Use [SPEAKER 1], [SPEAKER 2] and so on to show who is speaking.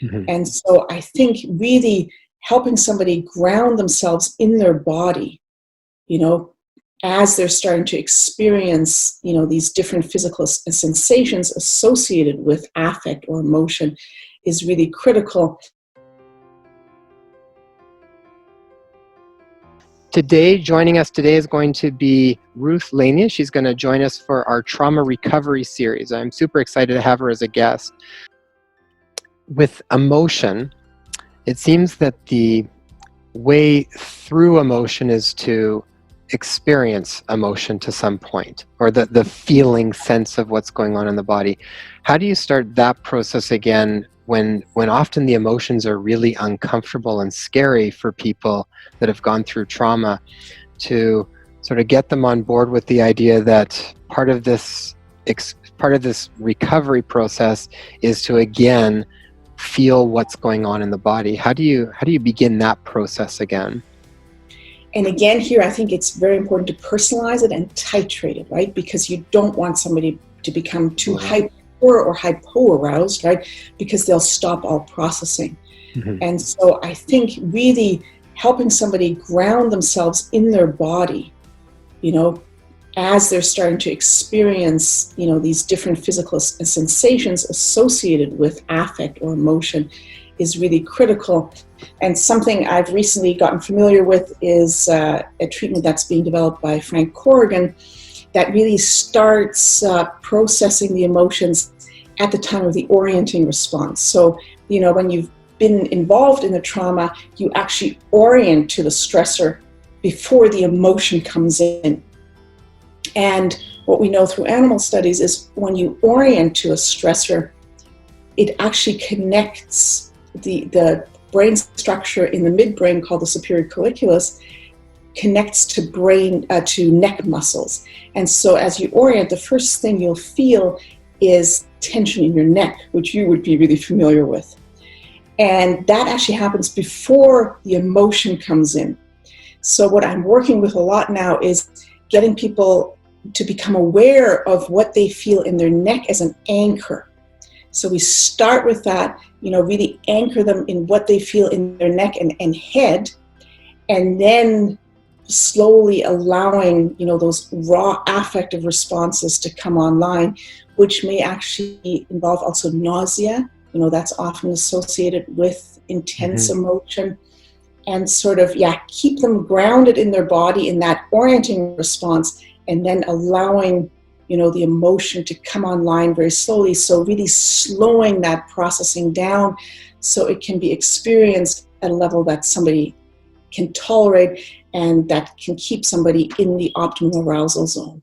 [SPEAKER 1] Mhm.
[SPEAKER 2] And so I think really helping somebody ground themselves in their body, you know, as they're starting to experience, these different physical sensations associated with affect or emotion is really critical.
[SPEAKER 1] Joining us today is going to be Ruth Lanius. She's going to join us for our trauma recovery series. I'm super excited to have her as a guest. With emotion, it seems that the way through emotion is to experience emotion to some point, or the feeling sense of what's going on in the body. How do you start that process again when often the emotions are really uncomfortable and scary for people that have gone through trauma, to sort of get them on board with the idea that part of this recovery process is to again feel what's going on in the body? How do you begin that process again?
[SPEAKER 2] And again, here, I think it's very important to personalize it and titrate it, right? Because you don't want somebody to become too hyper or hypo-aroused, right? Because they'll stop all processing.
[SPEAKER 1] Mm-hmm.
[SPEAKER 2] And so I think really helping somebody ground themselves in their body, as they're starting to experience, these different physical sensations associated with affect or emotion is really critical. And something I've recently gotten familiar with is a treatment that's being developed by Frank Corrigan that really starts processing the emotions at the time of the orienting response. So, when you've been involved in the trauma, you actually orient to the stressor before the emotion comes in. And what we know through animal studies is when you orient to a stressor, it actually connects the brain structure in the midbrain called the superior colliculus connects to neck muscles. And so as you orient, the first thing you'll feel is tension in your neck, which you would be really familiar with. And that actually happens before the emotion comes in. So what I'm working with a lot now is getting people to become aware of what they feel in their neck as an anchor. So we start with that, really anchor them in what they feel in their neck and head, and then slowly allowing, those raw affective responses to come online, which may actually involve also nausea. That's often associated with intense emotion, and sort of, keep them grounded in their body in that orienting response, and then allowing, the emotion to come online very slowly. So really slowing that processing down so it can be experienced at a level that somebody can tolerate and that can keep somebody in the optimal arousal zone.